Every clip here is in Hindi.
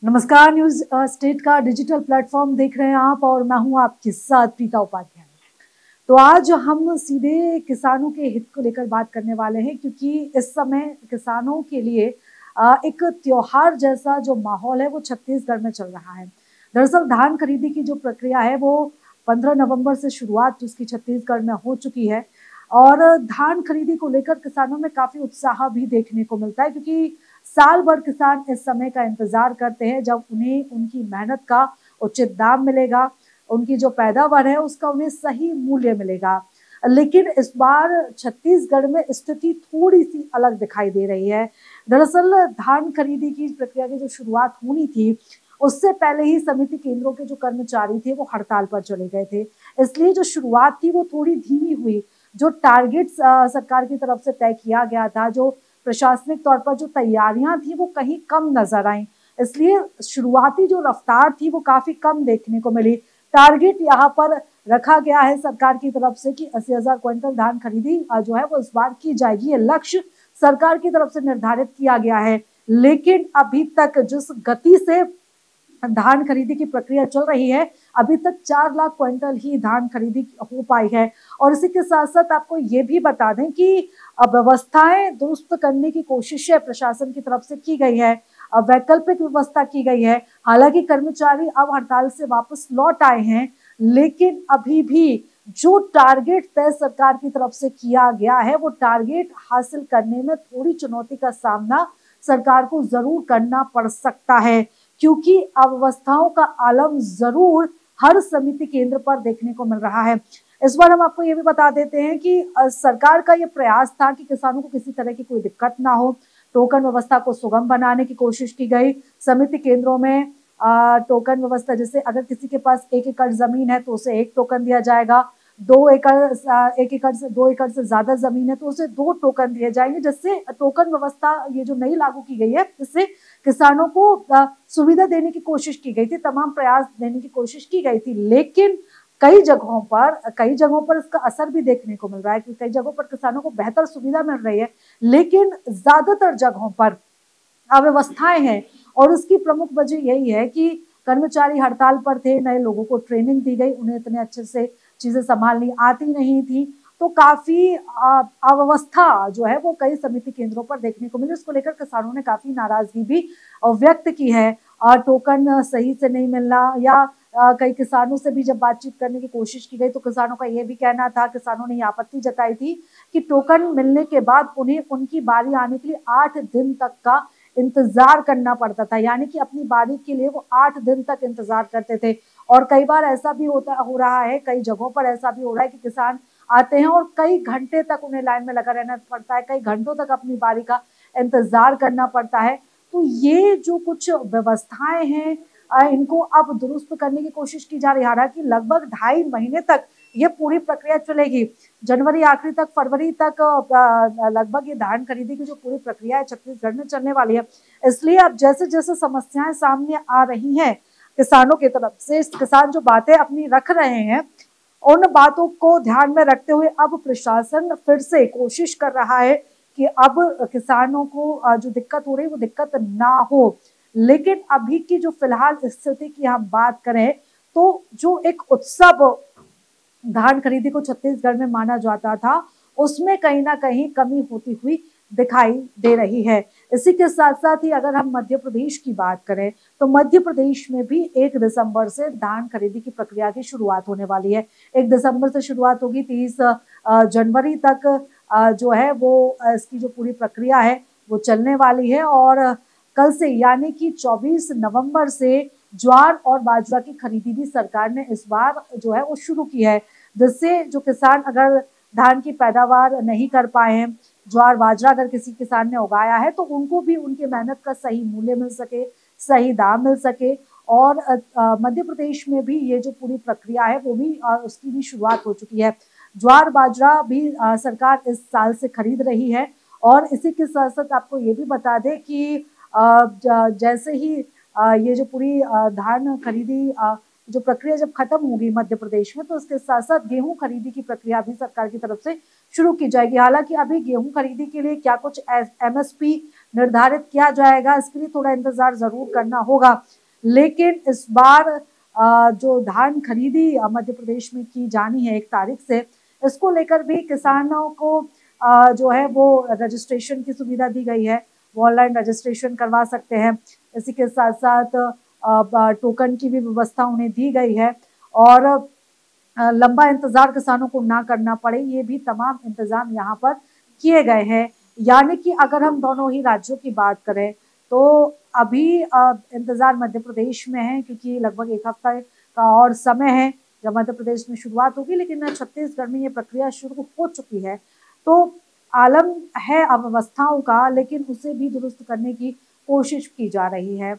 नमस्कार। न्यूज स्टेट का डिजिटल प्लेटफॉर्म देख रहे हैं आप और मैं हूं आपके साथ प्रीता उपाध्याय। तो आज हम सीधे किसानों के हित को लेकर बात करने वाले हैं, क्योंकि इस समय किसानों के लिए एक त्योहार जैसा जो माहौल है वो छत्तीसगढ़ में चल रहा है। दरअसल धान खरीदी की जो प्रक्रिया है वो 15 नवंबर से शुरुआत उसकी छत्तीसगढ़ में हो चुकी है और धान खरीदी को लेकर किसानों में काफी उत्साह भी देखने को मिलता है, क्योंकि साल भर किसान इस समय का इंतजार करते हैं जब उन्हें उनकी मेहनत का उचित दाम मिलेगा, उनकी जो पैदावार है उसका उन्हें सही मूल्य मिलेगा। लेकिन इस बार छत्तीसगढ़ में स्थिति थोड़ी सी अलग दिखाई दे रही है। दरअसल धान खरीदी की प्रक्रिया की जो शुरुआत होनी थी उससे पहले ही समिति केंद्रों के जो कर्मचारी थे वो हड़ताल पर चले गए थे, इसलिए जो शुरुआत थी वो थोड़ी धीमी हुई। जो टारगेट्स सरकार की तरफ से तय किया गया था, जो प्रशासनिक तौर पर जो तैयारियां थी वो कहीं कम नजर आई, इसलिए शुरुआती जो रफ्तार थी वो काफी कम देखने को मिली। टारगेट यहाँ पर रखा गया है सरकार की तरफ से कि 80,000 क्विंटल धान खरीदी जो है वो इस बार की जाएगी। ये लक्ष्य सरकार की तरफ से निर्धारित किया गया है, लेकिन अभी तक जिस गति से धान खरीदी की प्रक्रिया चल रही है, अभी तक 4 लाख क्विंटल ही धान खरीदी हो पाई है। और इसी के साथ साथ आपको ये भी बता दें कि व्यवस्थाएं दुरुस्त करने की कोशिशें प्रशासन की तरफ से की गई है, वैकल्पिक व्यवस्था की गई है। हालांकि कर्मचारी अब हड़ताल से वापस लौट आए हैं, लेकिन अभी भी जो टारगेट तय सरकार की तरफ से किया गया है वो टारगेट हासिल करने में थोड़ी चुनौती का सामना सरकार को जरूर करना पड़ सकता है, क्योंकि अव्यवस्थाओं का आलम जरूर हर समिति केंद्र पर देखने को मिल रहा है। इस बार हम आपको ये भी बता देते हैं कि सरकार का ये प्रयास था कि किसानों को किसी तरह की कोई दिक्कत ना हो। टोकन व्यवस्था को सुगम बनाने की कोशिश की गई। समिति केंद्रों में टोकन व्यवस्था, जैसे अगर किसी के पास 1 एकड़ जमीन है तो उसे 1 टोकन दिया जाएगा, 1 एकड़ से 2 एकड़ से ज्यादा जमीन है तो उसे 2 टोकन दिए जाएंगे, जिससे टोकन व्यवस्था ये जो नई लागू की गई है इससे किसानों को सुविधा देने की कोशिश की गई थी, तमाम प्रयास देने की कोशिश की गई थी। लेकिन कई जगहों पर इसका असर भी देखने को मिल रहा है कि कई जगहों पर किसानों को बेहतर सुविधा मिल रही है, लेकिन ज्यादातर जगहों पर अव्यवस्थाएं हैं। और उसकी प्रमुख वजह यही है कि कर्मचारी हड़ताल पर थे, नए लोगों को ट्रेनिंग दी गई, उन्हें इतने अच्छे से चीजें संभालनी आती नहीं थी, तो काफी अव्यवस्था जो है वो कई समिति केंद्रों पर देखने को मिली। इसको लेकर किसानों ने काफी नाराजगी भी व्यक्त की है। टोकन सही से नहीं मिलना या कई किसानों से भी जब बातचीत करने की कोशिश की गई तो किसानों का यह भी कहना था, किसानों ने आपत्ति जताई थी कि टोकन मिलने के बाद उन्हें उनकी बारी आने के लिए 8 दिन तक का इंतजार करना पड़ता था, यानी कि अपनी बारी के लिए वो 8 दिन तक इंतजार करते थे। और कई बार ऐसा भी हो रहा है, कई जगहों पर ऐसा भी हो रहा है कि किसान आते हैं और कई घंटे तक उन्हें लाइन में लगा रहना पड़ता है, कई घंटों तक अपनी बारी का इंतजार करना पड़ता है। तो ये जो कुछ व्यवस्थाएं हैं इनको अब दुरुस्त करने की कोशिश की जा रही है। हालांकि लगभग 2.5 महीने तक ये पूरी प्रक्रिया चलेगी, जनवरी आखिरी तक, फरवरी तक लगभग ये धान खरीदी की जो पूरी प्रक्रिया है छत्तीसगढ़ में चलने वाली है। इसलिए अब जैसे जैसे समस्याएं सामने आ रही हैं किसानों की तरफ से, किसान जो बातें अपनी रख रहे हैं उन बातों को ध्यान में रखते हुए अब प्रशासन फिर से कोशिश कर रहा है कि अब किसानों को जो दिक्कत हो रही है वो दिक्कत ना हो। लेकिन अभी की जो फिलहाल स्थिति की हम बात करें तो जो एक उत्सव धान खरीदी को छत्तीसगढ़ में माना जाता था उसमें कहीं ना कहीं कमी होती हुई दिखाई दे रही है। इसी के साथ साथ ही अगर हम मध्य प्रदेश की बात करें तो मध्य प्रदेश में भी 1 दिसंबर से धान खरीदी की प्रक्रिया की शुरुआत होने वाली है। 1 दिसंबर से शुरुआत होगी, 30 जनवरी तक जो है वो इसकी जो पूरी प्रक्रिया है वो चलने वाली है। और कल से यानी कि 24 नवंबर से ज्वार और बाजरा की खरीदी भी सरकार ने इस बार जो है वो शुरू की है, जिससे जो किसान अगर धान की पैदावार नहीं कर पाए हैं, ज्वार बाजरा अगर किसी किसान ने उगाया है तो उनको भी उनके मेहनत का सही मूल्य मिल सके, सही दाम मिल सके। और मध्य प्रदेश में भी ये जो पूरी प्रक्रिया है वो भी उसकी भी शुरुआत हो चुकी है। ज्वार बाजरा भी सरकार इस साल से खरीद रही है। और इसी के साथ साथ आपको ये भी बता दें कि जैसे ही ये जो पूरी धान खरीदी जो प्रक्रिया जब खत्म होगी मध्य प्रदेश में तो उसके साथ साथ गेहूं खरीदी की प्रक्रिया भी सरकार की तरफ से शुरू की जाएगी। हालांकि अभी गेहूं खरीदी के लिए क्या कुछ एमएसपी निर्धारित किया जाएगा, इसके लिए थोड़ा इंतजार जरूर करना होगा। लेकिन इस बार जो धान खरीदी मध्य प्रदेश में की जानी है 1 तारीख से, इसको लेकर भी किसानों को जो है वो रजिस्ट्रेशन की सुविधा दी गई है, वो ऑनलाइन रजिस्ट्रेशन करवा सकते हैं। इसी के साथ साथ टोकन की भी व्यवस्था उन्हें दी गई है और लंबा इंतजार किसानों को ना करना पड़े, ये भी तमाम इंतजाम यहाँ पर किए गए हैं। यानी कि अगर हम दोनों ही राज्यों की बात करें तो अभी इंतजार मध्य प्रदेश में है, क्योंकि लगभग 1 हफ्ता का और समय है जब मध्य प्रदेश में शुरुआत होगी, लेकिन छत्तीसगढ़ में ये प्रक्रिया शुरू हो चुकी है। तो आलम है अव्यवस्थाओं का, लेकिन उसे भी दुरुस्त करने की कोशिश की जा रही है।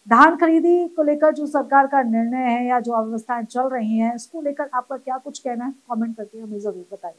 धान खरीदी को लेकर जो सरकार का निर्णय है या जो अव्यवस्थाएं चल रही हैं, इसको लेकर आपका क्या कुछ कहना है? कमेंट करके हमें जरूर बताइए।